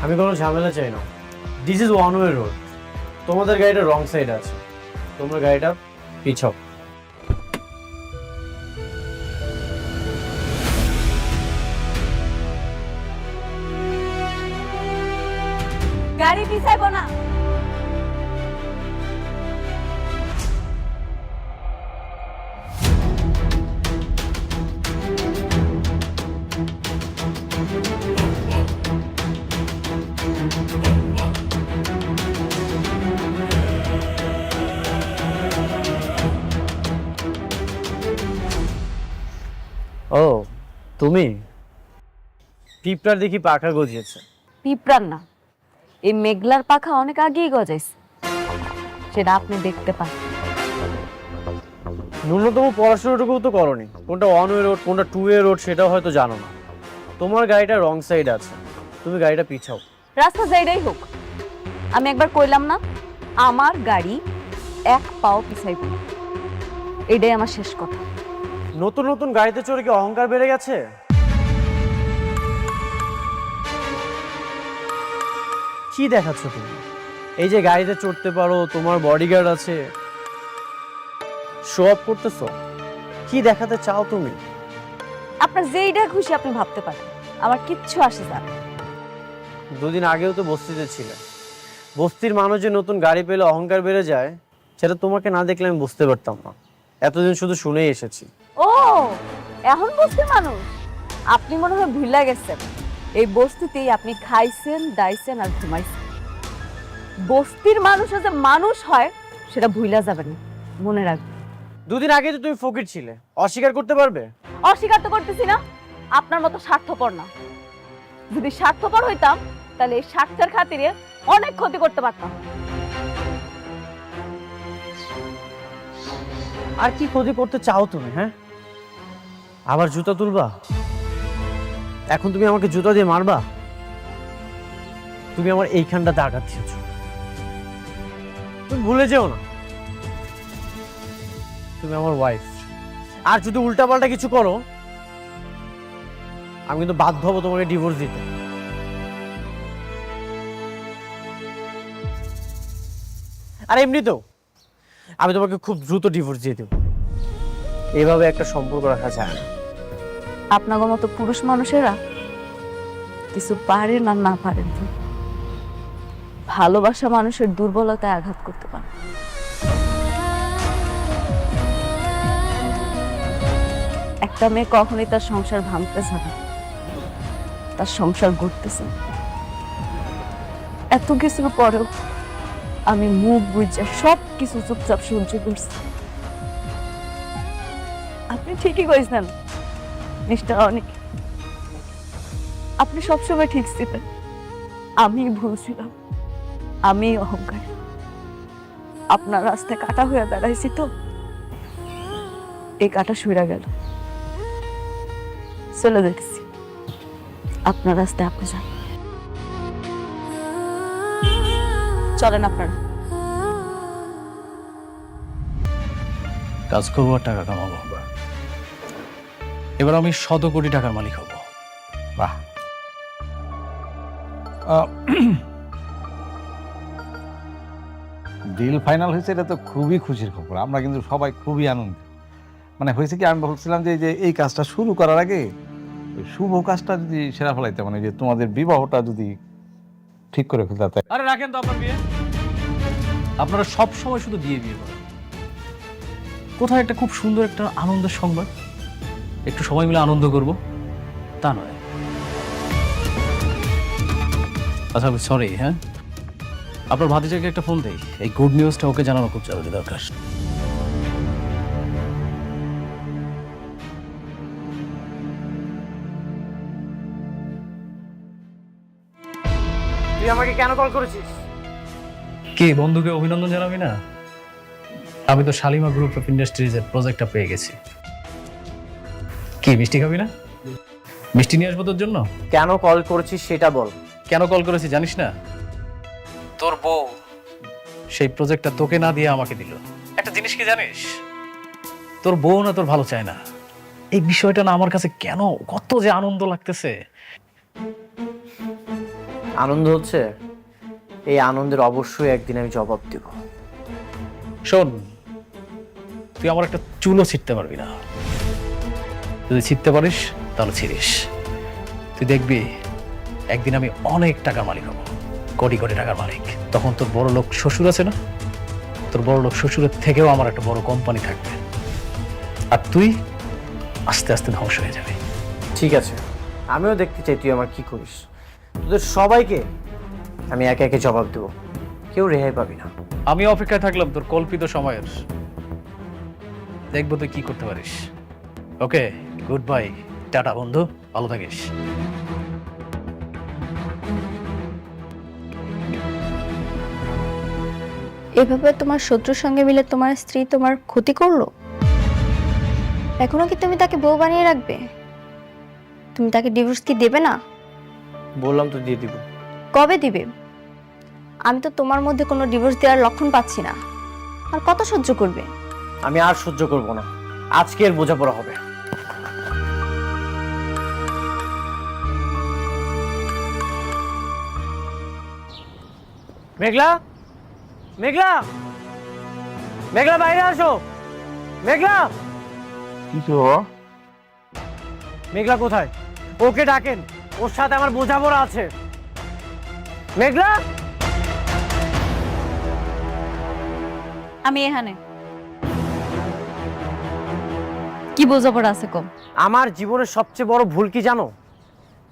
আমি কোনো ঝামেলা চাই না। This is one way road. তোমাদের গাড়িটা রং সাইড আছে, তোমরা গাড়িটা পিছাও। গাড়ি পিছাইবো না। ও তুমি? পিঁপড়ার দেখি পাখা গজিয়েছে। পিঁপড়ার না, এই মেঘলার পাখা অনেক আগেই গজাইছে, সেটা আপনি দেখতে পান। ন্যূনতম পড়াশোনাটুকু তো করনি। কোনটা ওয়ান ওয়ে রোড কোনটা টু ওয়ে রোড সেটাও হয়তো জানো না। তোমার গাড়িটা রং সাইড আছে, তুমি গাড়িটা পিছাও। রাস্তা যাইটাই হোক, আমি একবার কইলাম না আমার গাড়ি এক পাও পিছাইব না, এটাই আমার শেষ কথা। নতুন নতুন গাড়িতে চড়ে কি অহংকার বেড়ে গেছে? কি দেখাচ্ছ তুমি? এই যে গাড়িতে চড়তে পারো, তোমার বডিগার্ড আছে, শো অফ করতেছো, কি দেখাতে চাও তুমি? আপনার যেইটা খুশি আপনি ভাবতে পারেন, আমার কিচ্ছু আসে যায় না। দুদিন আগেও তো বস্তিতে ছিলে। বস্তির মানুষ যে নতুন গাড়ি পেলে অহংকার বেড়ে যায়, সেটা তোমাকে না দেখলে আমি বুঝতে পারতাম না। এতদিন শুধু শুনেই এসেছি। ও এখন বস্তির মানুষ? আপনি মনে হয় ভুলে গেছেন, এই বস্তিতেই আপনি খাইছেন, দাইছেন আর ঘুমাইছেন। বস্তির মানুষ যে মানুষ হয় সেটা ভুলা যাবেন না, মনে রাখবেন। দুদিন আগে তো তুমি ফকির ছিলে, অস্বীকার করতে পারবে? অস্বীকার তো করতেছি না, আপনার মতো স্বার্থপর না। যদি স্বার্থপর হইতাম তাহলে এই স্বার্থের খাতিরে অনেক ক্ষতি করতে পারতাম। আর কি ক্ষতি করতে চাও তুমি? হ্যাঁ, আবার জুতা তুলবা? এখন তুমি আমাকে জুতা দিয়ে মারবা? তুমি আমার এইখানটাতে আঘাত দিয়েছ, তুমি ভুলে যেও না তুমি আমার ওয়াইফ। আর যদি উল্টাপাল্টা কিছু করো, আমি কিন্তু বাধ্য হবো তোমাকে ডিভোর্স দিতে। আর এমনিতেও আমি তোমাকে খুব দ্রুত ডিভোর্স দিয়ে দেবো। এইভাবে একটা সম্পর্ক রাখা যায় না। আপনার মতো পুরুষ মানুষেরা কিছু পারেন আর না পারেন, ভালোবাসা মানুষের দুর্বলতায় আঘাত করতে পারে। একটা মেয়ে কখনোই তার সংসার ভাঙতে চায়, তার সংসার গড়তেছে। এত কিছুর পরেও আমি মুখ বুঝে সব কিছু চুপচাপ সহ্য করছি। আপনি ঠিকই কইছেন মিস্টার অনিক, আপনি সবসময় ঠিক ছিলেন, আমি ভুল ছিলাম, আমি অহংকার। আপনার রাস্তায় কাটা হয়ে দাঁড়াইছি তো, এই কাটা সইরা গেল, চলে যেতেছি। আপনার রাস্তায় আপনি যান, চলেন আপনারা। কাজ করবো আর টাকা কামাবো, এবার আমি শত কোটি টাকার মালিক হব। বাহ, ডিল ফাইনাল হয়েছে, এটা তো খুবই খুশির খবর। আমরা কিন্তু সবাই খুবই আনন্দিত। মানে হয়েছে কি, আমি বলছিলাম যে এই কাজটা শুরু করার আগে ওই শুভ কাজটা যদি সেরা ফেলাইতে, মানে যে তোমাদের বিবাহটা যদি ঠিক করে ফেলতে। আরে রাখেন তো আপনার বিয়ে, আপনারা সব সময় শুধু বিয়ে বিয়ে করেন। কোথায় একটা খুব সুন্দর একটা আনন্দের সংবাদ, একটু সবাই মিলে আনন্দ করব, তা নয়। আচ্ছা সরি, হ্যাঁ আপনার ভাতিজাকে একটা ফোন দেই, এই গুড নিউজটা ওকে জানানো খুব জরুরি দরকার। তুই আমাকে কেন কল করেছিস? কে বন্ধুকে অভিনন্দন জানাবি না? আমি তো শালিমা গ্রুপ অফ ইন্ডাস্ট্রিজের প্রজেক্টটা পেয়ে গেছি। কি মিষ্টি খাবি না? মিষ্টি নিয়ে আসবো তোর জন্য। কেন কল করেছিস সেটা বল। কেন কল করেছি জানিস না? তোর বউ সেই প্রজেক্টটা তোকে না দিয়ে আমাকে দিল। একটা জিনিস কি জানিস, তোর বউ না তোর ভালো চায় না। এই বিষয়টা না আমার কাছে কেন কত যে আনন্দ লাগতেছে। আনন্দ হচ্ছে, এই আনন্দের অবশ্যই একদিন আমি জবাব দেব। শোন, তুই আমার একটা চুলও ছিটতে পারবি না। যদি ছিটতে পারিস তাহলে ছিড়িস। তুই দেখবি একদিন আমি অনেক টাকার মালিক হব, কোটি কোটি টাকার মালিক। তখন তোর বড় লোক শ্বশুর আছে না, তোর বড় লোক শ্বশুরের থেকেও আমার একটা বড় কোম্পানি থাকবে, আর তুই আস্তে আস্তে ধ্বংস হয়ে যাবে। ঠিক আছে, আমিও দেখতে চাই তুই আমার কি করিস। তোদের সবাইকে আমি একে একে জবাব দেব, কেউ রেহাই পাবি না। আমি অপেক্ষায় থাকলাম তোর কল্পিত সময়ের, দেখবো তুই কি করতে পারিস। ওকে, গুড বাই, টাটা বন্ধু, ভালো থাকিস। এভাবে তোমার শত্রুর সঙ্গে মিলে তোমার স্ত্রী তোমার ক্ষতি করলো, এখনো কি তুমি তাকে বউ বানিয়ে রাখবে? তুমি তাকে ডিভোর্স কি দেবে না? বললাম তো দিয়ে দিব। কবে দিবে? আমি তো তোমার মধ্যে কোনো ডিভোর্স দেওয়ার লক্ষণ পাচ্ছি না। আর কত সহ্য করবে? আমি আর সহ্য করব না, আজকের বোঝাপড়া হবে। মেঘলা, মেঘলা, মেঘলা বাইরে আসো। মেঘলা, কিছু বাবা? মেঘলা কোথায়? ওকে ডাকেন, ওর সাথে আমার বোঝাপড়া আছে। মেঘলা, আমি এখানে। কি বোঝাপড়া আছে কম? আমার জীবনের সবচেয়ে বড় ভুল কি জানো?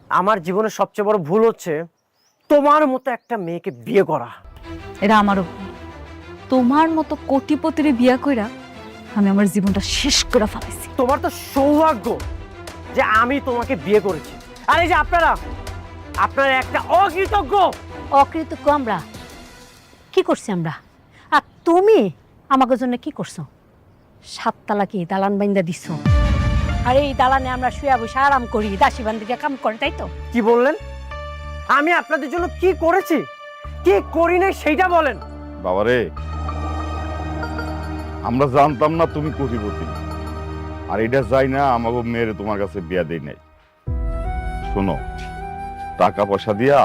আমার জীবনের সবচেয়ে বড় ভুল হচ্ছে তোমার মতো একটা মেয়েকে বিয়ে করা। এটা আমারও ভুল। তোমার মতো কোটিপতির বিয়া কইরা আমি আমার জীবনটা শেষ করে ফেলাইছি। তোমার তো সৌভাগ্য যে আমি তোমাকে বিয়ে করেছি, আর এই যে আপনারা একটা অকৃতজ্ঞ। অকৃতজ্ঞ আমরা? কি করছি আমরা? আর তুমি আমাকে জন্য কি করছো? 7 তালা কি দালান বাইন্দা দিছো? আর এই দালানে আমরা শুয়ে বসে আরাম করি, দাসী বান্দিকে কাম করে, তাই তো? কি বললেন? আমি আপনাদের জন্য কি করেছি, কি করি নাই সেইটা বলেন। বাবারে, আমরা জানতাম না তুমি কোটিপতি, আর এটা যাই না আমাকে মেয়েরে তোমার কাছে বিয়া দেই নাই। শোনো, টাকা পয়সা দিয়া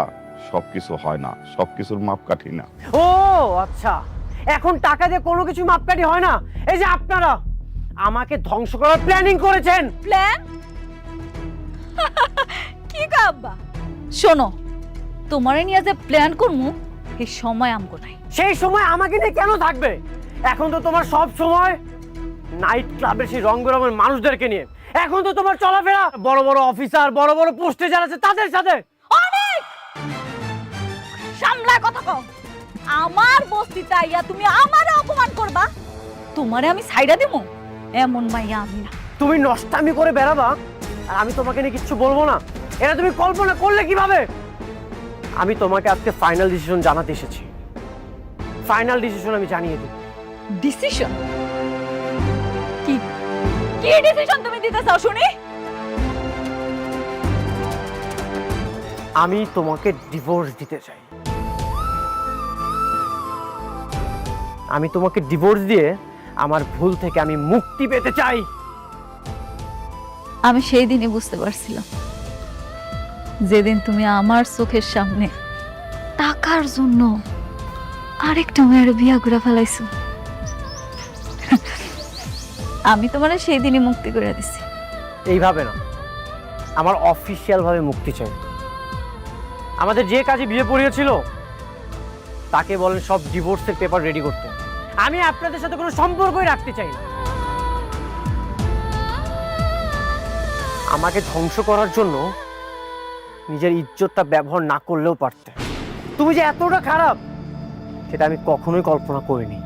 সবকিছু হয় না, সবকিছুর মাপকাঠি না। ও আচ্ছা, এখন টাকা দিয়ে কোনো কিছু মাপকাঠি হয় না। এই যে আপনারা আমাকে ধ্বংস করার প্ল্যানিং করেছেন। প্ল্যান? কি কাব্বা? শোনো, তোমারে নিয়ে যে প্ল্যান করমু এই সময় আমগো নাই। সেই সময় আমাকে নিয়ে কেন থাকবে? এখন তো তোমার সব সময় নাইট ক্লাবের সেই রং বেরঙের মানুষদেরকে নিয়ে। এখন তো তোমার চলাফেরা বড় বড় অফিসার, বড় বড় পোস্টে যারা আছে তাদের সাথে। অনেক সামলা কথা কও। আমার বস্তিতে আইয়া তুমি আমারে অপমান করবা? তোমারে আমি সাইডা দেবো? এমন মাইয়া আমি না। তুমি নষ্টামি করে বেড়াবা আর আমি তোমাকে নিয়ে কিচ্ছু বলবো না, এটা তুমি কল্পনা করলে কিভাবে? আমি তোমাকে আজকে ফাইনাল ডিসিশন জানাতে এসেছি। ফাইনাল ডিসিশন আমি জানিয়ে দিই। ডিসিশন? কি কি ডিসিশন তুমি দিতে চাও শুনি? আমি তোমাকে ডিভোর্স দিতে চাই। আমি তোমাকে ডিভোর্স দিয়ে আমার ভুল থেকে আমি মুক্তি পেতে চাই। আমি সেই দিনই বুঝতে পারছিলাম, যেদিন তুমি আমার চোখের সামনে টাকার জন্য আরেকটা মেয়ের বিয়া করে ফেলাইছো। আমি তোমার সেই দিনই মুক্তি করে দিছি। এইভাবে না, আমার অফিসিয়াল ভাবে মুক্তি চাই। আমাদের যে কাজে বিয়ে পড়িয়েছিল তাকে বলেন সব ডিভোর্সের পেপার রেডি করতে। আমি আপনাদের সাথে কোনো সম্পর্কই রাখতে চাই না। আমাকে ধ্বংস করার জন্য নিজের ইজ্জতটা ব্যবহার না করলেও পারতে। তুমি যে এতটা খারাপ সেটা আমি কখনোই কল্পনা করিনি।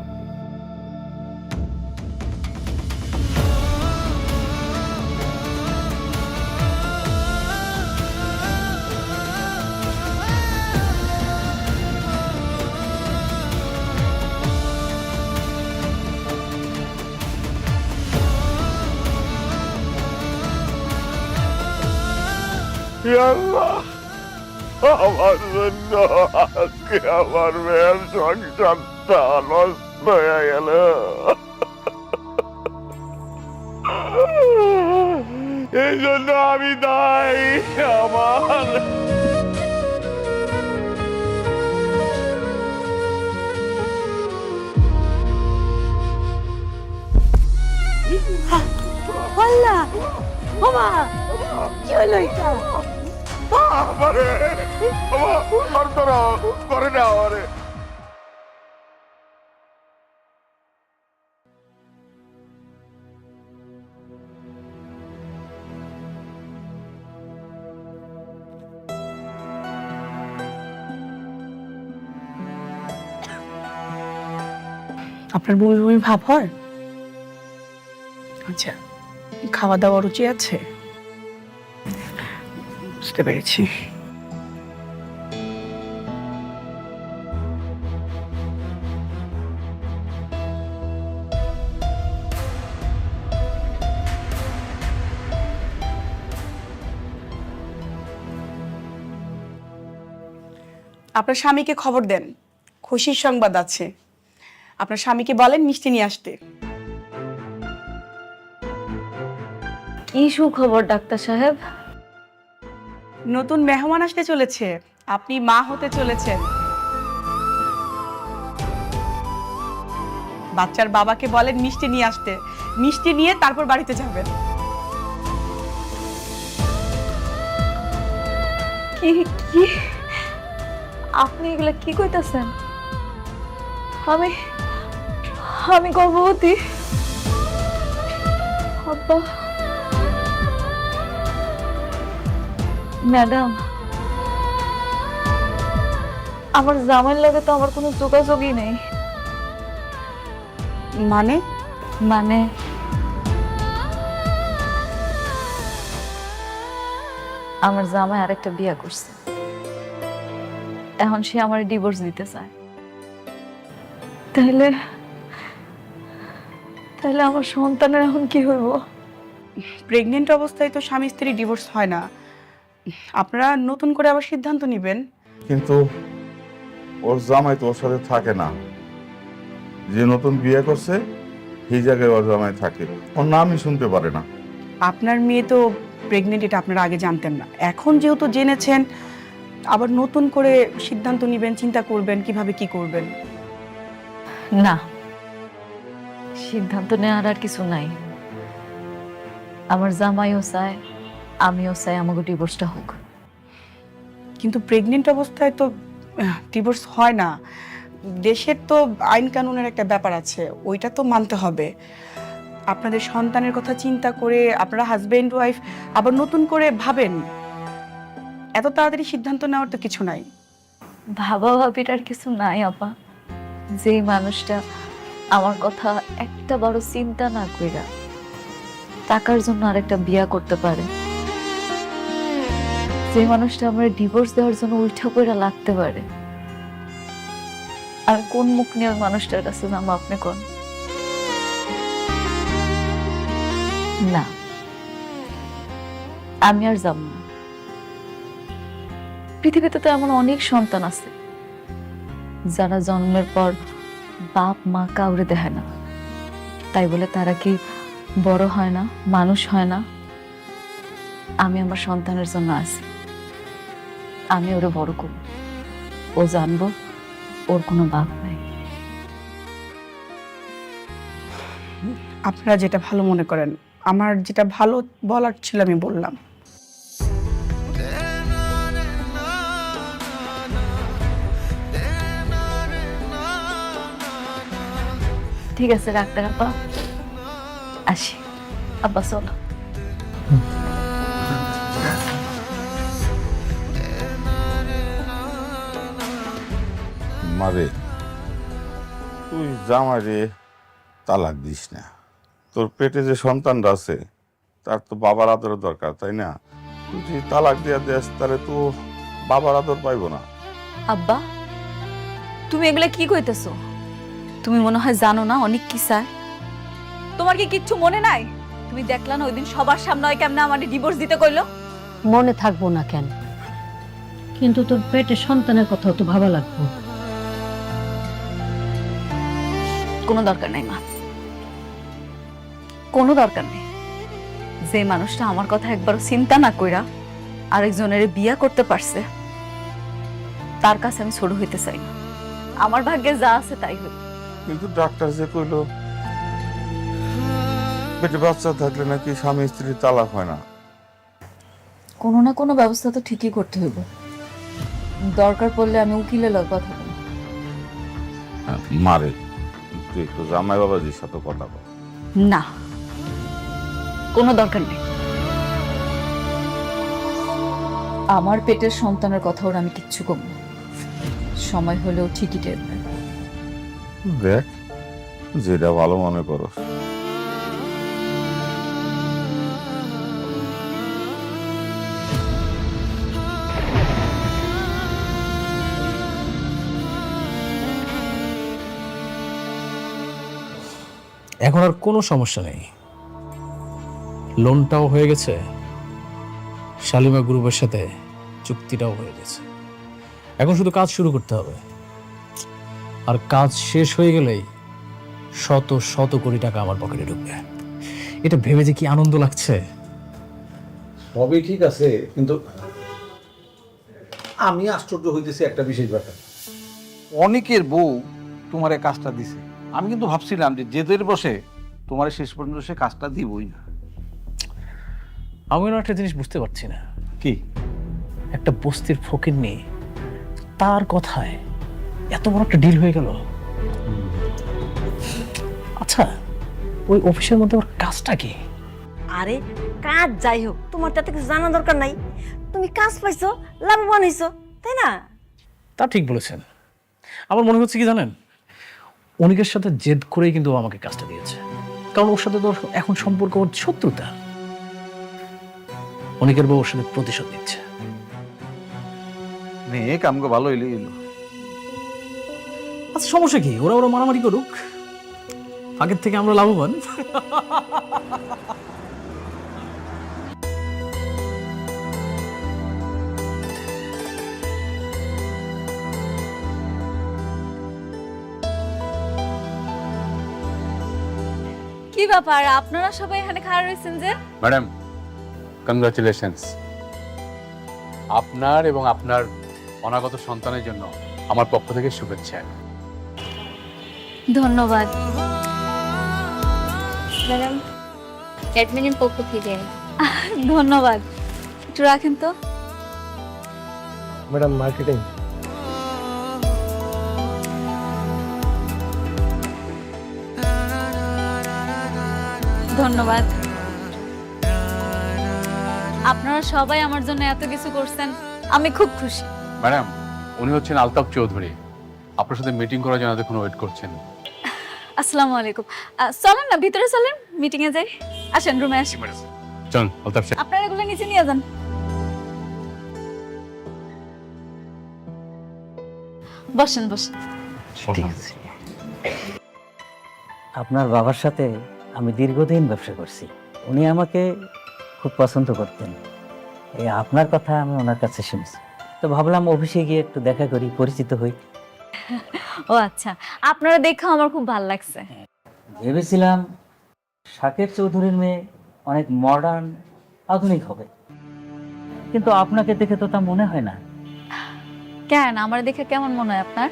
আল্লাহ, আমার জন্য আজকে আমার মেয়ের সংসারটা নষ্ট হয়ে গেল। এই জন্য আমি দায়ী। আমার লইকা আমারে আর তোরা করে না আমারে। আপনার বমি বমি ভাব হয়? আচ্ছা, খাওয়া দাওয়া রুচি আছে? বুঝতে পেরেছি। আপনার স্বামীকে খবর দেন, খুশির সংবাদ আছে। আপনার স্বামীকে বলেন মিষ্টি নিয়ে আসতে। কি সুখবর ডাক্তার সাহেব? নতুন মেহমান আসতে চলেছে, আপনি মা হতে চলেছেন। বাচ্চার বাবাকে বলেন মিষ্টি নিয়ে আসতে, মিষ্টি নিয়ে তারপর বাড়িতে যাবেন। কি কি আপনি এগুলা কি কইতাছেন? আমি আমি গর্ভবতী? আব্বা, ম্যাডাম, আমার জামাইয়ের লগে তো আমার কোনো যোগাযোগই নেই। মানে? মানে আমার জামাই আরেকটা বিয়ে করছে, এখন সে আমার ডিভোর্স দিতে চায়। তাহলে তাহলে আমার সন্তানের এখন কি হইব? প্রেগনেন্ট অবস্থায় তো স্বামী স্ত্রী ডিভোর্স হয় না, আপনারা নতুন করে আবার সিদ্ধান্ত নেবেন। কিন্তু ওর জামাই তো ওর সাথে থাকে না, যে নতুন বিয়ে করছে সেই জায়গায় ওর জামাই থাকে, ওর নামই শুনতে পারে না। আপনার মেয়ে তো প্রেগনেন্ট, এটা আপনারা আগে জানতেন না, এখন যেহেতু জেনেছেন আবার নতুন করে সিদ্ধান্ত নেবেন, চিন্তা করবেন কিভাবে কি করবেন। না, সিদ্ধান্ত নেওয়ার আর কিছু নাই। আমার জামাইও চায়, আমিও চাই আমাকে ডিভোর্সটা হোক। কিন্তু প্রেগনেন্ট অবস্থায় তো ডিভোর্স হয় না, দেশের তো আইন কানুনের একটা ব্যাপার আছে, ওইটা তো মানতে হবে। আপনাদের সন্তানের কথা চিন্তা করে আপনারা হাজবেন্ড ওয়াইফ আবার নতুন করে ভাবেন, এত তাড়াতাড়ি সিদ্ধান্ত নেওয়ার তো কিছু নাই। ভাবা ভাবির আর কিছু নাই আপা। যেই মানুষটা আমার কথা একটা বড় চিন্তা না কইরা টাকার জন্য আরেকটা বিয়া করতে পারে, যে মানুষটা আমার ডিভোর্স দেওয়ার জন্য উল্টা কইরা লাগতে পারে, আমি কোন মুখ নিয়ে ওই মানুষটার কাছে যাবো আপনি কোন? না, আমি আর যাব না। পৃথিবীতে তো এমন অনেক সন্তান আছে যারা জন্মের পর বাপ মা কাউরে দেখে না, তাই বলে তারা কি বড় হয় না, মানুষ হয় না? আমি আমার সন্তানের জন্য আছি, আমি ওরে বড় করব, ও জানবো ওর কোনো বাপ নাই। আপনারা যেটা ভালো মনে করেন, আমার যেটা ভালো বলার ছিল আমি বললাম। ঠিক আছে ডাক্তার আপা, আসি। আব্বা চলো। মারে, তুই জামাইরে তালাক দিস না। তোর পেটে যে সন্তানটা আছে তার তো বাবার আদরের দরকার, তাই না? তুই যদি তালাক দিয়া দেস তাহলে তো বাবার আদর পাইবো না। আব্বা, তুমি এগুলা কি কইতেছো? তুমি মনে হয় জানো না অনেক কি চায়। তোমার কি কিচ্ছু মনে নাই? তুমি দেখলা না ওইদিন সবার সামনে ওই কেমনে আমাকে ডিভোর্স দিতে কইলো? মনে থাকবো না কেন, কিন্তু তোর পেটে সন্তানের কথাও তো ভাবা লাগবো। কোনো দরকার নাই মা, কোনো দরকার নেই। যে মানুষটা আমার কথা একবারও চিন্তা না কইরা আরেকজনের বিয়া করতে পারছে, তার কাছে আমি ছোট হইতে চাই না। আমার ভাগ্যে যা আছে তাই হইল। কিন্তু ডাক্তার যে কইলো পেটে বাচ্চা থাকলে নাকি স্বামী স্ত্রীর তালাক হয় না। কোনো না কোনো ব্যবস্থা তো ঠিকই করতে হইব। দরকার পড়লে আমি উকিলের লগে কথা বলবো। মারে তুই একটু জামাই বাবাজির সাথে কথা বল। না, কোনো দরকার নেই। আমার পেটের সন্তানের কথা ওরা আমি কিচ্ছু কম না, সময় হলেও ঠিকই টের পাবে। দেখ যেটা ভালো মনে করো। এখন আর কোনো সমস্যা নেই, লোনটাও হয়ে গেছে, শালিমা গ্রুপের সাথে চুক্তিটাও হয়ে গেছে। এখন শুধু কাজ শুরু করতে হবে, আর কাজ শেষ হয়ে গেলেই শত শত কোটি টাকা আমার পকেটে ঢুকবে। এটা ভেবে যে কি আনন্দ লাগছে। সবই ঠিক আছে, কিন্তু আমি আশ্চর্য হইতেছি একটা বিশেষ ব্যাপার। অনেকের বউ তোমার এই কাজটা দিছে, আমি কিন্তু ভাবছিলাম যে জেদের বসে তোমার শেষ পর্যন্ত সে কাজটা দিবই না। আমি না একটা জিনিস বুঝতে পারছি না, কি? একটা বস্তির ফকির নিয়ে তার কথায় এত বড় একটা ডিল হয়ে গেল। আচ্ছা, ওই অফিসের মধ্যে ওর কাজটা কি? আরে কাজ যাই হোক, তোমার তাতে কিছু জানা দরকার নাই। তুমি কাজ পাইছো, লাভবান হইছো, তাই না? তা ঠিক বলেছেন। আমার মনে হচ্ছে কি জানেন, অনিকের সাথে জেদ করেই কিন্তু ও আমাকে কাজটা দিয়েছে, কারণ ওর সাথে তো এখন সম্পর্ক ওর শত্রুতা। অনিকের বউ ওর সাথে প্রতিশোধ নিচ্ছে। মেয়ে কামকে ভালো হইলে গেল। আচ্ছা সমস্যা কি, ওরা ওরা মারামারি করুক, আগের থেকে আমরা লাভবান। কি ব্যাপার, আপনারা সবাই এখানে খাড়া রয়েছেন যে? Madam, congratulations. আপনার এবং আপনার অনাগত সন্তানের জন্য আমার পক্ষ থেকে শুভেচ্ছা। ধন্যবাদ ম্যাডাম, অ্যাডমিনের পক্ষ থেকে। ধন্যবাদ, একটু রাখেন তো। Madam marketing. ধন্যবাদ। আপনারা সবাই আমার জন্য এত কিছু করছেন, আমি খুব খুশি। ম্যাডাম, উনি হচ্ছেন আলতাফ চৌধুরী, আপনার সাথে মিটিং করার জন্য এতক্ষণ ওয়েট করছেন। আসসালামু আলাইকুম। চলেন না ভিতরে চলেন, মিটিং এ যাই। আসেন রুমে আসেন। চল আলতাফ সাহেব। আপনারা এগুলো নিচে নিয়ে যান। বসেন বসেন। ঠিক আছে। আপনার বাবার সাথে আমি দীর্ঘদিন ব্যবসা করছি, উনি আমাকে খুব পছন্দ করতেন। এই আপনার কথা আমি ওনার কাছে শুনছি, তো ভাবলাম অফিসে গিয়ে একটু দেখা করি, পরিচিত হই। ও আচ্ছা, আপনারা দেখে আমার খুব ভালো লাগছে। ভেবেছিলাম শাকের চৌধুরীর মেয়ে অনেক মডার্ন আধুনিক হবে, কিন্তু আপনাকে দেখে তো তা মনে হয় না। কেন, আমার দেখে কেমন মনে হয় আপনার?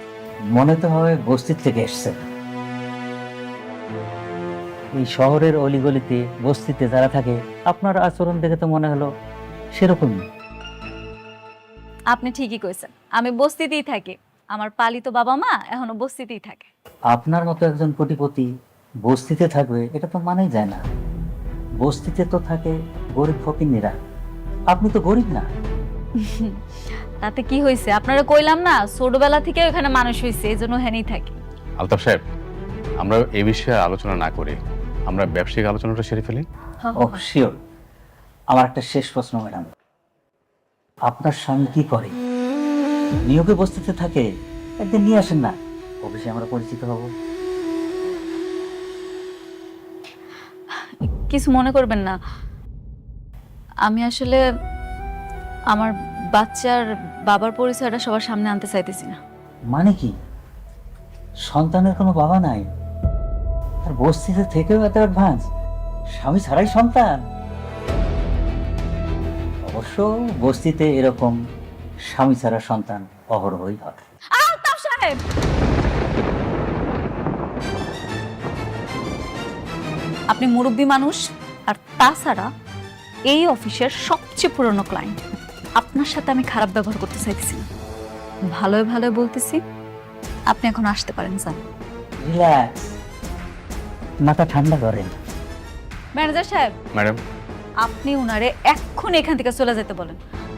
মনে তো হয় বস্তির থেকে এসছে। এই শহরের অলিগলিতে বস্তিতে যারা থাকে, আপনার আচরণ দেখে তো মনে হলো সেরকমই। আপনি ঠিকই কইছেন, আমি বস্তিতেই থাকি। আমার পালিত বাবা মা এখনো বস্তিতেই থাকে। আপনার মতো একজন কোটিপতি বস্তিতে থাকবে, এটা তো মানেই যায় না। বস্তিতে তো থাকে গরিব ফকিন্নিরা, আপনি তো গরিব না। তাতে কি হয়েছে, আপনারা কইলাম না ছোটবেলা থেকে ওখানে মানুষ হয়েছে, এই জন্য হেনেই থাকি। আলতাফ সাহেব, আমরা এই বিষয়ে আলোচনা না করে আমরা ব্যবসায়িক আলোচনাটা সেরে ফেলি। ও শিওর। আমার একটা শেষ প্রশ্ন ম্যাডাম, আপনার স্বামী কি করে? নিয়োগে বস্তিতে থাকে, একদিন নিয়ে আসেন না, অফিসে আমরা পরিচিত হব। কিছু মনে করবেন না, আমি আসলে আমার বাচ্চার বাবার পরিচয়টা সবার সামনে আনতে চাইতেছি না। মানে কি, সন্তানের কোনো বাবা নাই, আর বস্তিতে থেকেও এত অ্যাডভান্স, স্বামী ছাড়াই সন্তান? অবশ্য বস্তিতে এরকম স্বামী ছাড়া সন্তান অহরহই হয়। আলতাফ সাহেব, আপনি মুরব্বী মানুষ, আর তাছাড়া এই অফিসের সবচেয়ে পুরনো ক্লায়েন্ট। আপনার সাথে আমি খারাপ ব্যবহার করতে চাইতেছি না, ভালোই ভালোই বলতেছি। আপনি এখন আসতে পারেন স্যার। রিল্যাক্স, মাথা ঠান্ডা করেন। ম্যানেজার সাহেব, ম্যাডাম। আপনি উনারে এক্ষুনি এখান থেকে চলে যেতে বলেন,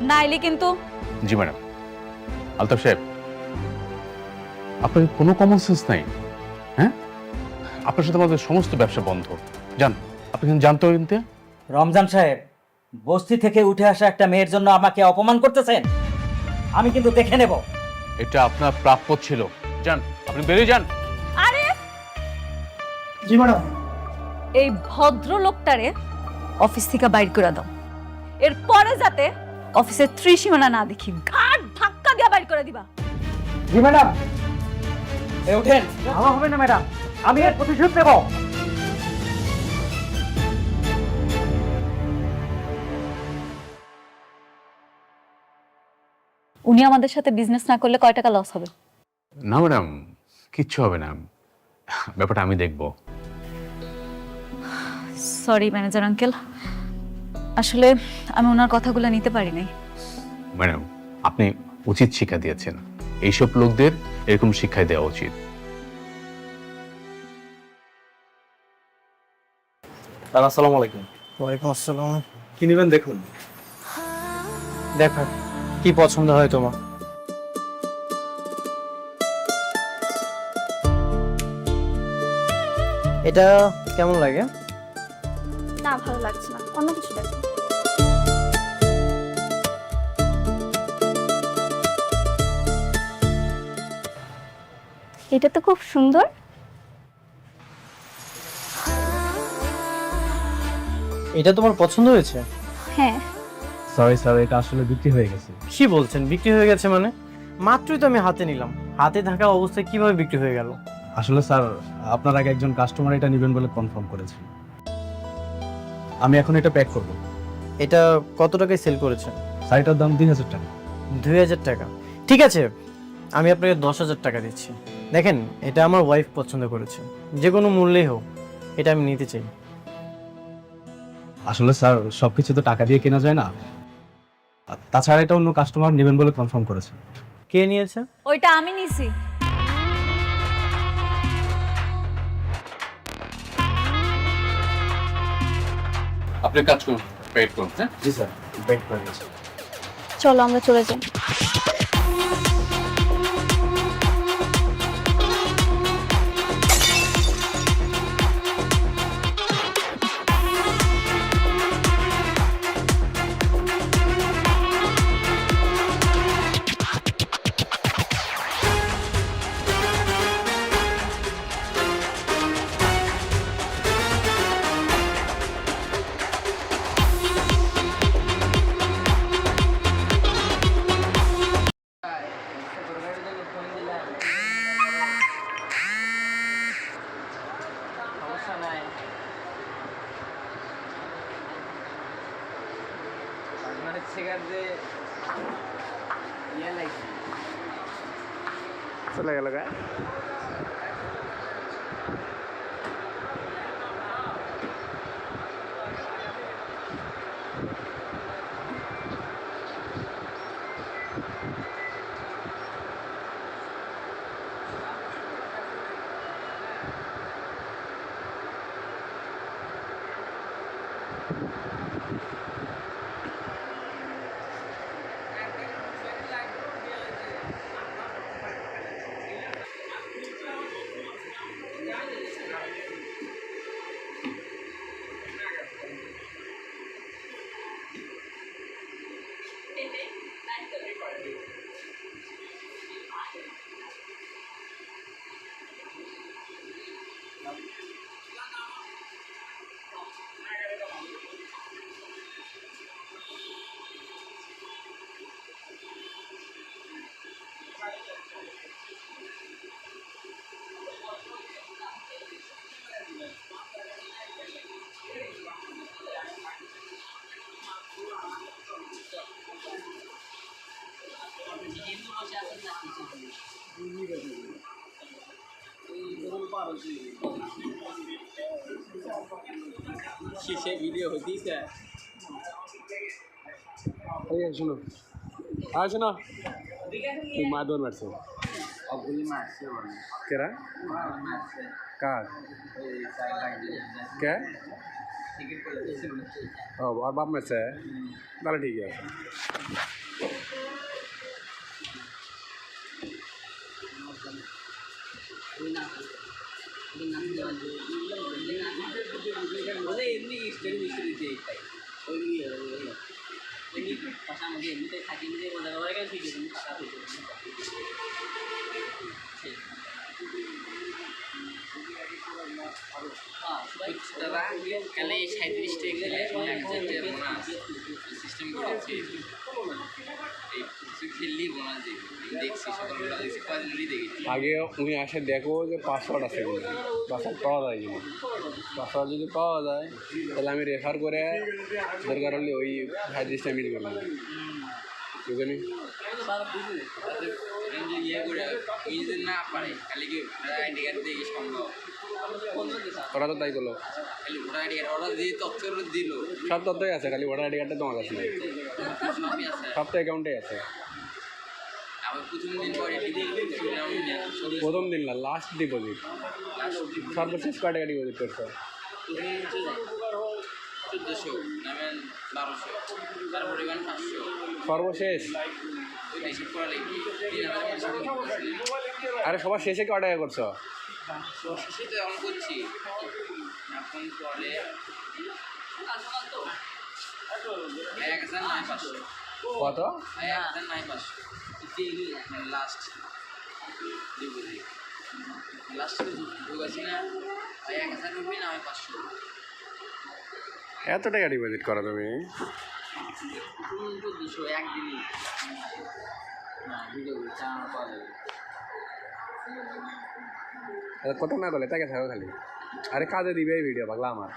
নাইলে কিন্তু। জি ম্যাডাম। আলতাফ সাহেব, আপনার কোনো কমন সেন্স নাই? হ্যাঁ, আপনার সাথে আমাদের সমস্ত ব্যবসা বন্ধ। যান, আপনি কিন্তু জানতে হবে কিন্তু। রমজান সাহেব, বস্তি থেকে উঠে আসা একটা মেয়ের জন্য আমাকে অপমান করতেছেন? আমি কিন্তু দেখে নেব। এটা আপনার প্রাপ্য ছিল। যান, আপনি বেরিয়ে যান। আরে জি ম্যাডাম। এই ভদ্রলোকটারে অফিস থেকে বাইর করে দাও, এরপরে যাতে অফিসের ত্রিসীমানা না দেখি, ঘাট ধাক্কা দিয়ে বাইর করে দিবা। জি ম্যাডাম। ওঠেন। ভালো হবে না ম্যাডাম, আমি এর প্রতিশোধ নেব। উনি আমাদের সাথে বিজনেস না করলে কয় টাকা লস হবে? না ম্যাডাম, কিচ্ছু হবে না, ব্যাপারটা আমি দেখব। সরি ম্যানেজার আঙ্কেল, আসলে আমি ওনার কথাগুলো নিতে পারি নাই। ম্যাডাম, আপনি উচিত শিক্ষা দিয়েছেন, এইসব লোকদের এরকম শিক্ষাই দেওয়া উচিত। আসসালামু আলাইকুম। ওয়ালাইকুম আসসালাম। কি নেবেন দেখুন। দেখো কি পছন্দ হয় তোমার। এটা কেমন লাগে? না, ভালো লাগছে না, অন্য কিছু দেখো। এটা তো খুব সুন্দর। এটা তোমার পছন্দ হয়েছে? হ্যাঁ। সরি স্যার, এটা আসলে বিক্রি হয়ে গেছে। কি বলছেন বিক্রি হয়ে গেছে মানে? মাত্রই তো আমি হাতে নিলাম, হাতে থাকা অবস্থায় কিভাবে বিক্রি হয়ে গেল? আসলে স্যার, আপনার আগে একজন কাস্টমার এটা নেবেন বলে কনফার্ম করেছে। আমি এখন এটা প্যাক করব। এটা কত টাকায় সেল করেছেন? স্যার, এটার দাম 2000 টাকা। 2000 টাকা? ঠিক আছে, আমি আপনাকে 10,000 টাকা দিচ্ছি। দেখেন, এটা আমার ওয়াইফ পছন্দ করেছে, যে কোনো মূল্যেই হোক এটা আমি নিতে চাই। আসলে স্যার, সবকিছু তো টাকা দিয়ে কেনা যায় না, আর তাছাড়া এটা অন্য কাস্টমার নেবেন বলে কনফার্ম করেছে। কে নিয়েছে? ওইটা আমি নিছি। আপনি কাজ করুন, পেড করুন। হ্যাঁ, জি স্যার, ওয়েট করে গেছে। চলো আমরা চলে যাই। চলে গেল গায়ে। शीशे वीडियो होती है শোনো আর শোনো তুই মাদুর মারছো কেরা কার কে ও আর বাপ মারছে তাহলে ঠিক আছে এমনি স্টাডি মিস্টাডি দিয়ে ওই এমনি ভাষা আমাদের এমনিতে থাকি যে ওদের ওরা কেন শিখে তুমি ভাষা হয়েছে দাদা কালে 37 টাকা গেলে সিস্টেম করেছে এই খেললি বোনাস দেখছি সকালবেলা দেখছি কদিনই দেখেছি আগে উনি আসে দেখো যে পাসওয়ার্ড আছে কিনা পাসওয়ার্ড পাওয়া যায় কিনা পাসওয়ার্ড যদি পাওয়া যায় তাহলে আমি রেফার করে দরকার হলে ওই 37টা মিল করলাম বুঝলি ইয়ে করে নিজেদের না পারে খালি কি আইডি কার্ড দিয়ে সম্ভব ওরা তো তাই করলো খালি ভোটার আইডি কার্ড ওরা দিয়ে তথ্য দিল সব তথ্যই আছে খালি ভোটার আইডি কার্ডটা তোমার কাছে নেই সবই আছে সব তো অ্যাকাউন্টে আছে আবার প্রথম দিন পরে প্রথম দিন না লাস্ট ডিপোজিট সর্বশেষ কয় টাকা ডিপোজিট করছো 1400 নামেন 1200 তারপরে 500 সর্বশেষ ওই হিসাব করা লাগবে 3000 আরে সবার শেষে কয় টাকা করছো শেষে তো এখন করছি এখন পরে 1000 কত 1000 লাস্ট ডিপোজিট লাস্ট ঢুকাছি না 1000 রুপি না 500 এত টাকা ডিপোজিট করো তুমি 200 একদিনই না ভিডিও চালানো পাওয়া যাবে কত না করলে তাকে থাকো খালি আরে কাজে দিবে এই ভিডিও পাগলা আমার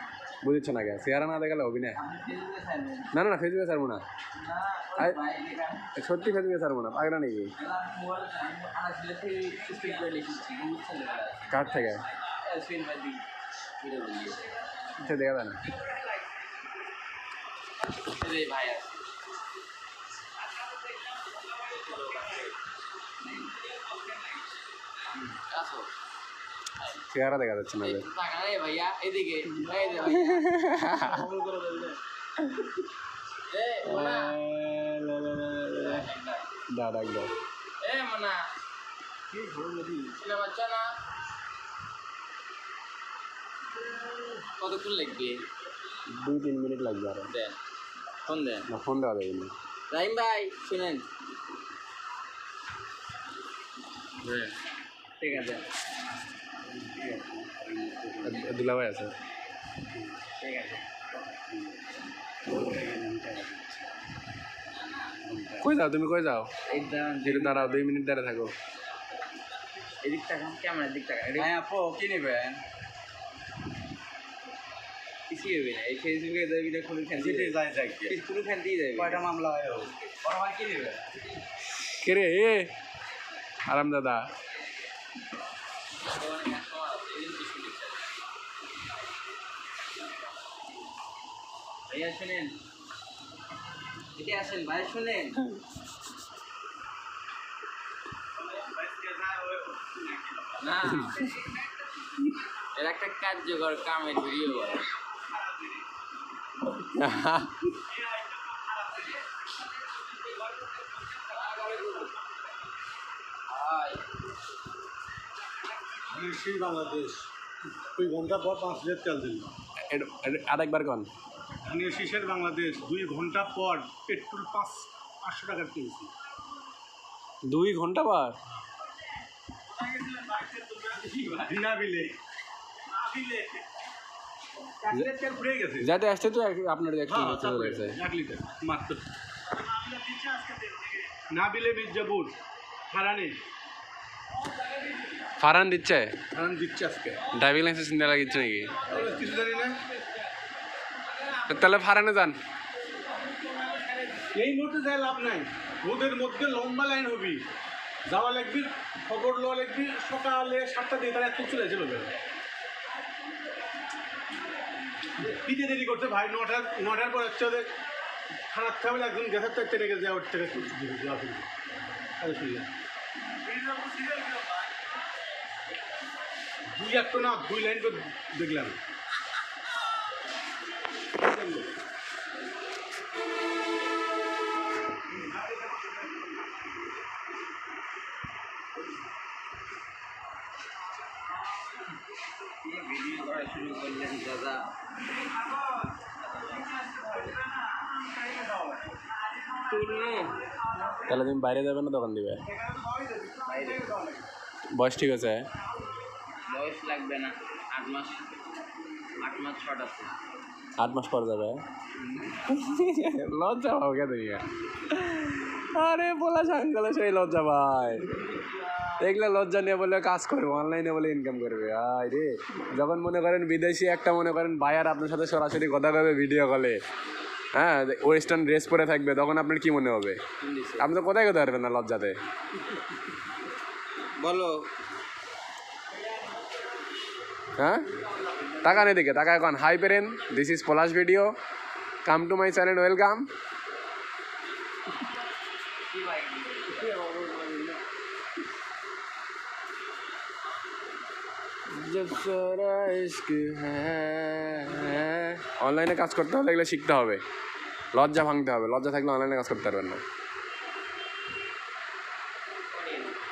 বুঝছো না কে চেহারা না দেখালে হবি না না না ফেসবুকে ছাড়বো না সত্যি ফেসবুকে ছাড়বো না পাগলা নাকি কার থেকে দেখা যায় না ভাই আসো চেহারা দেখা যাচ্ছে না ভাইয়া এদিকে দাদা একদম মানা বাচ্চা না কতক্ষণ লাগবে 2-3 মিনিট লাগবে আরো দেন ফোন দেন না ফোন দেওয়া যাবে না রাইম ভাই শুনেন ঠিক আছে দুলাভাই আছে ঠিক আছে কই যাও তুমি কই যাও এইটা একটু দাঁড়াও 2 মিনিট দাঁড়িয়ে থাকো এদিক টাকা ক্যামেরার দিক টাকা হ্যাঁ আপু কি নেবেন কিছু হবে না এই ফেসবুকে ভিডিও খুলে ফেলতে যায় যায় স্কুলে ফেলতেই যাবে কয়টা মামলা হয় বড় ভাই কি নেবে কে রে এ আরাম দাদা ভাইয়া শুনেন এটি আসেন ভাই শুনেন না এর একটা কার্যকর কামের ভিডিও বাংলাদেশ 2 ঘন্টা পর 5 লিটার তেল দিল আরেকবার কোন শীষের বাংলাদেশ 2 ঘন্টা পর পেট্রোল 500 টাকার কিনছি 2 ঘন্টা পর না বিলে তেল ঘুরে গেছে যাতে আসতে তো আপনার দেখতে হয়েছে 1 লিটার মাত্র না বিলে মির্জাপুর হারানি ফারান দিচ্ছে আজকে ড্রাইভিং লাইসেন্স নিয়ে লাগিয়েছে নাকি কিছু জানি না তাহলে ফারানে যান এই মুহূর্তে যাই লাভ নাই ওদের মধ্যে লম্বা লাইন হবি যাওয়া লাগবি, খবর লওয়া লাগবি, সকালে 7টা দিয়ে তারা একটু চলে যাবে। পিঠে দেরি করছে ভাই, 9টার পর হচ্ছে ওদের খারাপ খাবে, একজন গ্যাসের তো একটা রেখে যাওয়ার থেকে দুই একটা না 2 লাইন তো দেখলাম। ভিডিও করা শুরু করলেন দাদা। তাহলে তুমি বাইরে যাবে না দোকান দিবে? বয়স ঠিক আছে? বয়স লাগবে না, 8 মাস 6 আছে। 8 মাস পর যাবে? লজ্জা পাও কে তুমি? আরে বলা সাঙ্গালে সেই লজ্জা ভাই, দেখলে লজ্জা নিয়ে বলে কাজ করবে, অনলাইনে বলে ইনকাম করবে। আয় রে, যখন মনে করেন বিদেশি একটা মনে করেন বায়ার আপনার সাথে সরাসরি কথা কবে ভিডিও কলে, হ্যাঁ ওয়েস্টার্ন ড্রেস পরে থাকবে, তখন আপনার কি মনে হবে? আপনি তো কোথায় কোথায় পারবেন না লজ্জাতে। বলো। হ্যাঁ টাকা নেই দেখে, টাকা এখন হাই পেরেন। This is Palash video, come to my channel, welcome. অনলাইনে কাজ করতে হলে এগুলো শিখতে হবে, লজ্জা ভাঙতে হবে। লজ্জা থাকলে অনলাইনে কাজ করতে পারবেন না,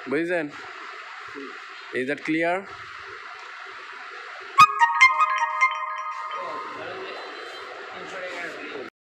বুঝছেন? Is that clear?